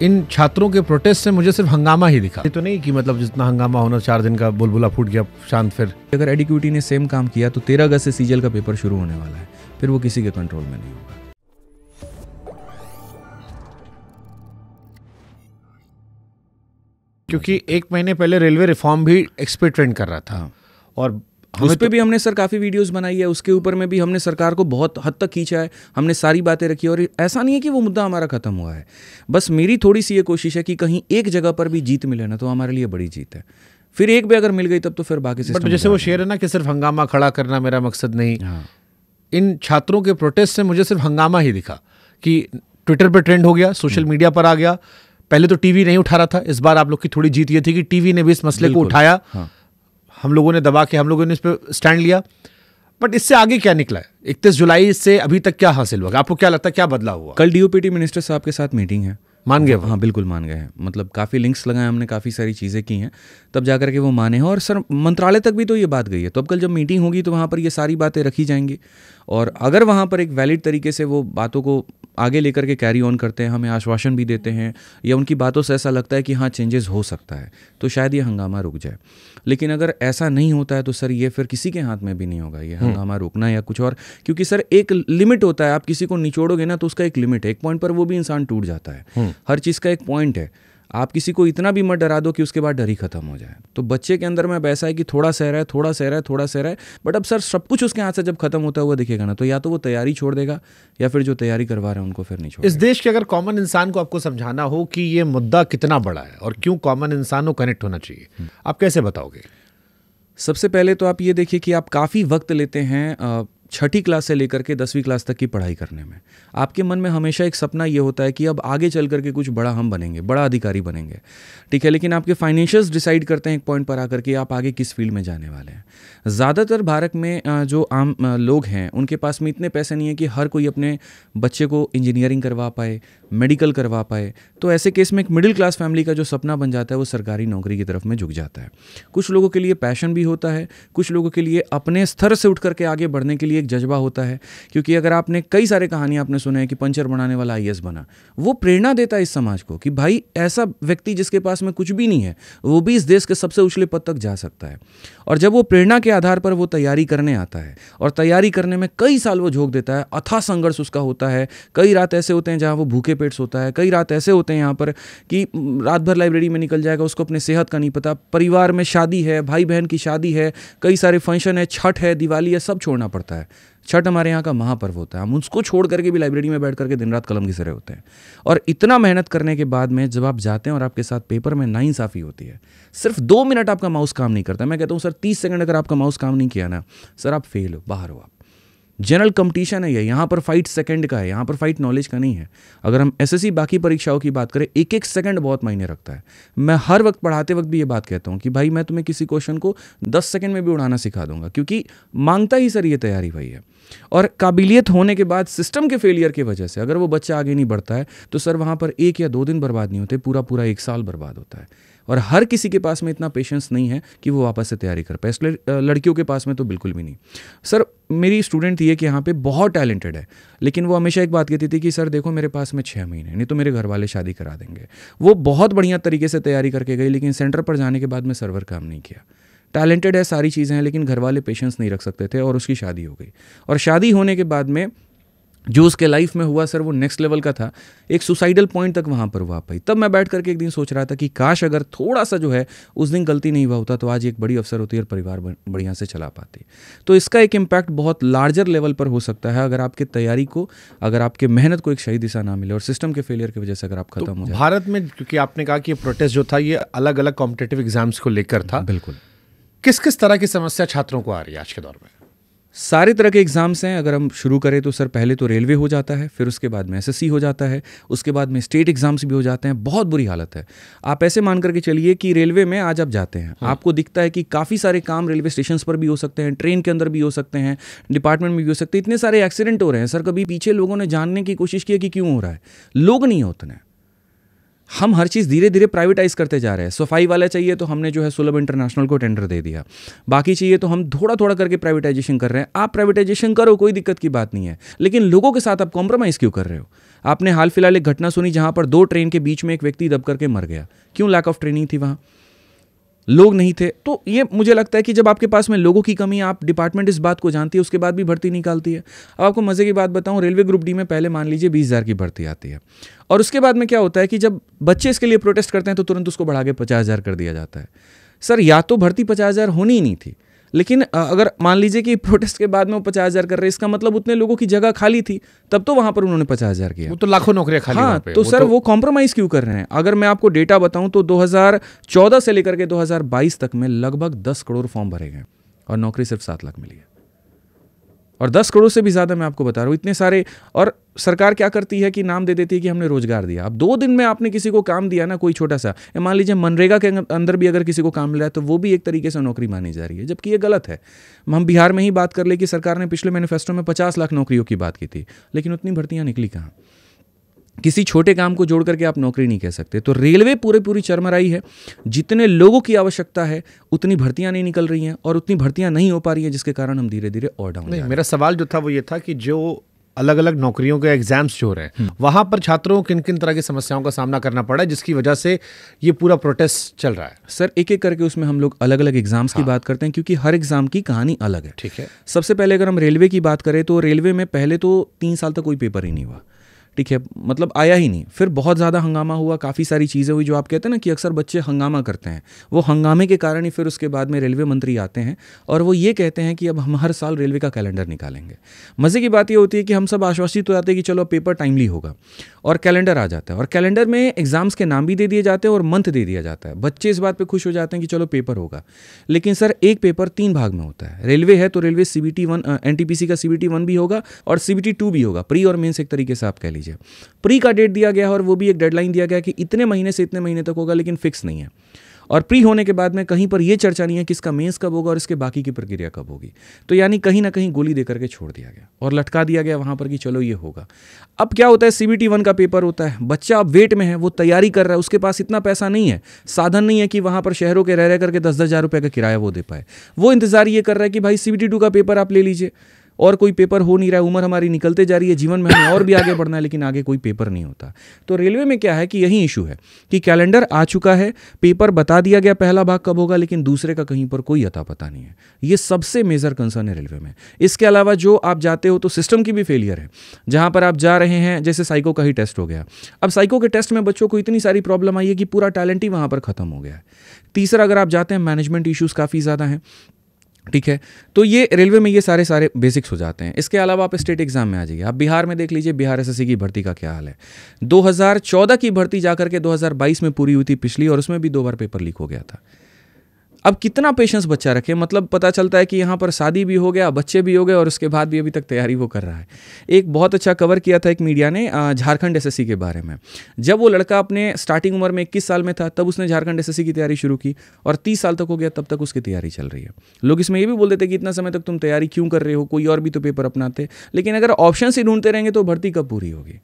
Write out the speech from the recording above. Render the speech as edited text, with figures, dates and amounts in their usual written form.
इन छात्रों के प्रोटेस्ट से मुझे सिर्फ हंगामा ही दिखा। ये तो नहीं कि मतलब जितना हंगामा होना 4 दिन का बुलबुला फूट गया शांत। फिर अगर एडिक्यूटी ने सेम काम किया तो 13 अगस्त से सीजीएल का पेपर शुरू होने वाला है, फिर वो किसी के कंट्रोल में नहीं होगा। क्योंकि 1 महीने पहले रेलवे रिफॉर्म भी एक्सपर्ट ट्रेंड कर रहा था और उस पे भी हमने सर काफ़ी वीडियोस बनाई है, उसके ऊपर में भी हमने सरकार को बहुत हद तक खींचा है, हमने सारी बातें रखी और ऐसा नहीं है कि वो मुद्दा हमारा खत्म हुआ है। बस मेरी थोड़ी सी ये कोशिश है कि कहीं एक जगह पर भी जीत मिले ना तो हमारे लिए बड़ी जीत है। फिर एक भी अगर मिल गई तब तो फिर बाकी सिस्टम। बट जैसे वो शेर है ना कि सिर्फ हंगामा खड़ा करना मेरा मकसद नहीं। इन छात्रों के प्रोटेस्ट से मुझे सिर्फ हंगामा ही दिखा कि ट्विटर पर ट्रेंड हो गया, सोशल मीडिया पर आ गया। पहले तो टीवी नहीं उठा रहा था, इस बार आप लोग की थोड़ी जीत ये थी कि टीवी ने भी इस मसले को उठाया। हम लोगों ने दबा के हम लोगों ने इस पर स्टैंड लिया। बट इससे आगे क्या निकला है? 31 जुलाई से अभी तक क्या हासिल हुआ? आपको क्या लगता है क्या बदलाव हुआ? कल डीओपीटी मिनिस्टर साहब के साथ मीटिंग है, मान गए? हाँ बिल्कुल मान गए हैं। मतलब काफ़ी लिंक्स लगाए हमने, काफ़ी सारी चीज़ें की हैं, तब जाकर के वो माने हैं। और सर मंत्रालय तक भी तो ये बात गई है, तो अब कल जब मीटिंग होगी तो वहाँ पर ये सारी बातें रखी जाएंगी और अगर वहाँ पर एक वैलिड तरीके से वो बातों को आगे लेकर के कैरी ऑन करते हैं, हमें आश्वासन भी देते हैं या उनकी बातों से ऐसा लगता है कि हाँ चेंजेस हो सकता है, तो शायद ये हंगामा रुक जाए। लेकिन अगर ऐसा नहीं होता है तो सर ये फिर किसी के हाथ में भी नहीं होगा ये हंगामा रोकना या कुछ और, क्योंकि सर एक लिमिट होता है। आप किसी को निचोड़ोगे ना तो उसका एक लिमिट है, एक पॉइंट पर वो भी इंसान टूट जाता है। हर चीज़ का एक पॉइंट है। आप किसी को इतना भी मत डरा दो कि उसके बाद डर ही खत्म हो जाए। तो बच्चे के अंदर में अब ऐसा है कि थोड़ा सह रहा है, थोड़ा सह रहा है, थोड़ा सह रहा है, बट अब सर सब कुछ उसके हाथ से जब खत्म होता हुआ दिखेगा ना तो या तो वो तैयारी छोड़ देगा या फिर जो तैयारी करवा रहे हैं उनको फिर नहीं छोड़ेगा। इस देश के अगर कॉमन इंसान को आपको समझाना हो कि ये मुद्दा कितना बड़ा है और क्यों कॉमन इंसान को कनेक्ट होना चाहिए, आप कैसे बताओगे? सबसे पहले तो आप ये देखिए कि आप काफ़ी वक्त लेते हैं 6ठी क्लास से लेकर के 10वीं क्लास तक की पढ़ाई करने में। आपके मन में हमेशा एक सपना ये होता है कि अब आगे चल करके कुछ बड़ा हम बनेंगे, बड़ा अधिकारी बनेंगे, ठीक है। लेकिन आपके फाइनेंशियल्स डिसाइड करते हैं एक पॉइंट पर आकर के आप आगे किस फील्ड में जाने वाले हैं। ज़्यादातर भारत में जो आम लोग हैं उनके पास में इतने पैसे नहीं है कि हर कोई अपने बच्चे को इंजीनियरिंग करवा पाए, मेडिकल करवा पाए। तो ऐसे केस में एक मिडिल क्लास फैमिली का जो सपना बन जाता है वो सरकारी नौकरी की तरफ में झुक जाता है। कुछ लोगों के लिए पैशन भी होता है, कुछ लोगों के लिए अपने स्तर से उठ करके आगे बढ़ने के लिए एक जज्बा होता है। क्योंकि अगर आपने कई सारे कहानियां आपने सुने हैं कि पंचर बनाने वाला आईएएस बना, वो प्रेरणा देता है इस समाज को कि भाई ऐसा व्यक्ति जिसके पास में कुछ भी नहीं है वो भी इस देश के सबसे ऊंचे पद तक जा सकता है। और जब वो प्रेरणा के आधार पर वो तैयारी करने आता है और तैयारी करने में कई साल वो झोंक देता है, अथाह संघर्ष उसका होता है। कई रात ऐसे होते हैं जहां वो भूखे पेट सोता है, कई रात ऐसे होते हैं यहाँ पर कि रात भर लाइब्रेरी में निकल जाएगा, उसको अपने सेहत का नहीं पता, परिवार में शादी है, भाई बहन की शादी है, कई सारे फंक्शन है, छठ है, दिवाली है, सब छोड़ना पड़ता है। छठ हमारे यहाँ का महापर्व होता है, हम उसको छोड़ करके भी लाइब्रेरी में बैठ करके दिन रात कलम घिस रहे होते हैं। और इतना मेहनत करने के बाद में जब आप जाते हैं और आपके साथ पेपर में नाइंसाफ़ी होती है, सिर्फ 2 मिनट आपका माउस काम नहीं करता, मैं कहता हूँ सर 30 सेकंड अगर आपका माउस काम नहीं किया ना सर आप फेल हो, बाहर हो आप। जनरल कंपटीशन है ये, यहाँ पर फाइट सेकंड का है, यहाँ पर फाइट नॉलेज का नहीं है। अगर हम एसएससी बाकी परीक्षाओं की बात करें, एक एक सेकंड बहुत मायने रखता है। मैं हर वक्त पढ़ाते वक्त भी ये बात कहता हूँ कि भाई मैं तुम्हें किसी क्वेश्चन को 10 सेकंड में भी उड़ाना सिखा दूंगा, क्योंकि मांगता ही सर ये तैयारी वही है। और काबिलियत होने के बाद सिस्टम के फेलियर की वजह से अगर वो बच्चा आगे नहीं बढ़ता है तो सर वहाँ पर 1 या 2 दिन बर्बाद नहीं होते, पूरा पूरा 1 साल बर्बाद होता है। और हर किसी के पास में इतना पेशेंस नहीं है कि वो वापस से तैयारी कर पाए, इसलिए लड़कियों के पास में तो बिल्कुल भी नहीं। सर मेरी स्टूडेंट थी कि यहाँ पे बहुत टैलेंटेड है, लेकिन वो हमेशा एक बात कहती थी कि सर देखो मेरे पास में 6 महीने, नहीं तो मेरे घर वाले शादी करा देंगे। वो बहुत बढ़िया तरीके से तैयारी करके गई, लेकिन सेंटर पर जाने के बाद में सर्वर काम नहीं किया। टैलेंटेड है, सारी चीज़ें हैं, लेकिन घर वाले पेशेंस नहीं रख सकते थे और उसकी शादी हो गई। और शादी होने के बाद में जो उसके लाइफ में हुआ सर वो नेक्स्ट लेवल का था, एक सुसाइडल पॉइंट तक वहाँ पर हुआ पाई। तब मैं बैठ करके एक दिन सोच रहा था कि काश अगर थोड़ा सा जो है उस दिन गलती नहीं हुआ होता तो आज एक बड़ी अफसर होती और परिवार बढ़िया से चला पाती। तो इसका एक इम्पैक्ट बहुत लार्जर लेवल पर हो सकता है अगर आपके तैयारी को, अगर आपके मेहनत को एक सही दिशा ना मिले और सिस्टम के फेलियर की वजह से अगर आप खत्म हो जाए। भारत में क्योंकि आपने कहा कि प्रोटेस्ट जो था ये अलग अलग कॉम्पिटिटिव एग्जाम्स को लेकर था, बिल्कुल किस किस तरह की समस्या छात्रों को आ रही है आज के दौर में? सारे तरह के एग्ज़ाम्स हैं। अगर हम शुरू करें तो सर पहले तो रेलवे हो जाता है, फिर उसके बाद में एसएससी हो जाता है, उसके बाद में स्टेट एग्ज़ाम्स भी हो जाते हैं। बहुत बुरी हालत है। आप ऐसे मान करके चलिए कि रेलवे में आज आप जाते हैं, आपको दिखता है कि काफ़ी सारे काम रेलवे स्टेशन पर भी हो सकते हैं, ट्रेन के अंदर भी हो सकते हैं, डिपार्टमेंट में भी हो सकते हैं। इतने सारे एक्सीडेंट हो रहे हैं सर, कभी पीछे लोगों ने जानने की कोशिश की है कि क्यों हो रहा है? लोग नहीं होते हैं। हम हर चीज़ धीरे धीरे प्राइवेटाइज करते जा रहे हैं। सफाई वाला चाहिए तो हमने जो है सुलभ इंटरनेशनल को टेंडर दे दिया, बाकी चाहिए तो हम थोड़ा थोड़ा करके प्राइवेटाइजेशन कर रहे हैं। आप प्राइवेटाइजेशन करो, कोई दिक्कत की बात नहीं है, लेकिन लोगों के साथ आप कॉम्प्रोमाइज़ क्यों कर रहे हो? आपने हाल फिलहाल एक घटना सुनी जहां पर 2 ट्रेन के बीच में एक व्यक्ति दब करके मर गया। क्यों? लैक ऑफ ट्रेनिंग थी, वहां लोग नहीं थे। तो ये मुझे लगता है कि जब आपके पास में लोगों की कमी है, आप डिपार्टमेंट इस बात को जानती है, उसके बाद भी भर्ती निकालती है। अब आपको मजे की बात बताऊं, रेलवे ग्रुप डी में पहले मान लीजिए 20,000 की भर्ती आती है, और उसके बाद में क्या होता है कि जब बच्चे इसके लिए प्रोटेस्ट करते हैं तो तुरंत उसको बढ़ा के 50,000 कर दिया जाता है। सर, या तो भर्ती 50,000 होनी ही नहीं थी, लेकिन अगर मान लीजिए कि प्रोटेस्ट के बाद में वो 50,000 कर रहे हैं, इसका मतलब उतने लोगों की जगह खाली थी, तब तो वहां पर उन्होंने 50,000 किया। वो तो लाखों नौकरियां खाली। हाँ, तो सर वो कॉम्प्रोमाइज़ क्यों कर रहे हैं? अगर मैं आपको डेटा बताऊं तो 2014 से लेकर के 2022 तक में लगभग 10 करोड़ फॉर्म भरे गए और नौकरी सिर्फ 7 लाख मिली है। और 10 करोड़ से भी ज़्यादा मैं आपको बता रहा हूँ, इतने सारे। और सरकार क्या करती है कि नाम दे देती है कि हमने रोजगार दिया। अब 2 दिन में आपने किसी को काम दिया ना, कोई छोटा सा, मान लीजिए मनरेगा के अंदर भी अगर किसी को काम मिला है तो वो भी एक तरीके से नौकरी मानी जा रही है, जबकि ये गलत है। हम बिहार में ही बात कर ले कि सरकार ने पिछले मैनिफेस्टो में 50 लाख नौकरियों की बात की थी, लेकिन उतनी भर्तियां निकली कहाँ? किसी छोटे काम को जोड़ करके आप नौकरी नहीं कह सकते। तो रेलवे पूरी चरमराई है। जितने लोगों की आवश्यकता है उतनी भर्तियां नहीं निकल रही हैं, और उतनी भर्तियां नहीं हो पा रही हैं, जिसके कारण हम धीरे धीरे और डाउन। नहीं, मेरा सवाल जो था वो ये था कि जो अलग अलग नौकरियों के एग्जाम्स जो हो रहे हैं, वहां पर छात्रों को किन किन तरह की समस्याओं का सामना करना पड़ा है, जिसकी वजह से ये पूरा प्रोटेस्ट चल रहा है? सर, एक एक करके उसमें हम लोग अलग अलग एग्जाम्स की बात करते हैं, क्योंकि हर एग्जाम की कहानी अलग है। ठीक है। सबसे पहले अगर हम रेलवे की बात करें तो रेलवे में पहले तो 3 साल तक कोई पेपर ही नहीं हुआ। ठीक है, मतलब आया ही नहीं। फिर बहुत ज़्यादा हंगामा हुआ, काफ़ी सारी चीज़ें हुई, जो आप कहते हैं ना कि अक्सर बच्चे हंगामा करते हैं, वो हंगामे के कारण ही फिर उसके बाद में रेलवे मंत्री आते हैं और वो ये कहते हैं कि अब हम हर साल रेलवे का कैलेंडर निकालेंगे। मज़े की बात ये होती है कि हम सब आश्वासित हो जाते हैं कि चलो पेपर टाइमली होगा, और कैलेंडर आ जाता है, और कैलेंडर में एग्जाम्स के नाम भी दे दिए जाते हैं और मंथ दे दिया जाता है। बच्चे इस बात पर खुश हो जाते हैं कि चलो पेपर होगा, लेकिन सर एक पेपर 3 भाग में होता है। रेलवे है तो रेलवे CBT 1 NTPC का CBT 1 भी होगा और CBT 2 भी होगा, प्री और मेंस एक तरीके से आप कह लीजिए। प्री का डेट दिया गया है और वो भी एक डेडलाइन दिया गया है कि इतने महीने से इतने महीने तक होगा, लेकिन फिक्स नहीं है। और प्री होने के बाद में कहीं पर यह चर्चा नहीं है कि इसका मेंस कब होगा और इसके बाकी की प्रक्रिया कब होगी। तो यानी कहीं ना कहीं गोली देकर के छोड़ दिया गया और लटका दिया गया वहां पर कि चलो ये होगा। अब क्या होता है, CBT 1 का पेपर होता है, बच्चा अब वेट में है, वो तैयारी कर रहा है, उसके पास इतना पैसा नहीं है, साधन नहीं है कि वहां पर शहरों के रह करके 10-10 हज़ार रुपये का किराया वो दे पाए। वो इंतजार ये कर रहा है कि भाई CBT 2 का पेपर आप ले लीजिए, और कोई पेपर हो नहीं रहा है, उम्र हमारी निकलते जा रही है, जीवन में हमें और भी आगे बढ़ना है, लेकिन आगे कोई पेपर नहीं होता। तो रेलवे में क्या है कि यही इशू है कि कैलेंडर आ चुका है, पेपर बता दिया गया पहला भाग कब होगा, लेकिन दूसरे का कहीं पर कोई अता पता नहीं है। ये सबसे मेजर कंसर्न है रेलवे में। इसके अलावा जो आप जाते हो तो सिस्टम की भी फेलियर है। जहां पर आप जा रहे हैं, जैसे साइको का ही टेस्ट हो गया, अब साइको के टेस्ट में बच्चों को इतनी सारी प्रॉब्लम आई है कि पूरा टैलेंट ही वहां पर खत्म हो गया है। तीसरा, अगर आप जाते हैं, मैनेजमेंट इश्यूज काफ़ी ज़्यादा हैं। ठीक है, तो ये रेलवे में ये सारे बेसिक्स हो जाते हैं। इसके अलावा आप स्टेट एग्जाम में आ जाइए, आप बिहार में देख लीजिए, बिहार SSC की भर्ती का क्या हाल है। 2014 की भर्ती जाकर के 2022 में पूरी हुई थी पिछली, और उसमें भी 2 बार पेपर लीक हो गया था। अब कितना पेशेंस बच्चा रखे, मतलब पता चलता है कि यहाँ पर शादी भी हो गया, बच्चे भी हो गए, और उसके बाद भी अभी तक तैयारी वो कर रहा है। एक बहुत अच्छा कवर किया था एक मीडिया ने झारखंड SSC के बारे में। जब वो लड़का अपने स्टार्टिंग उम्र में 21 साल में था, तब उसने झारखंड SSC की तैयारी शुरू की, और 30 साल तक हो गया तब तक उसकी तैयारी चल रही है। लोग इसमें ये भी बोल देते कि इतना समय तक तुम तैयारी क्यों कर रहे हो, कोई और भी तो पेपर अपनाते। लेकिन अगर ऑप्शन ही ढूंढते रहेंगे तो भर्ती कब पूरी होगी?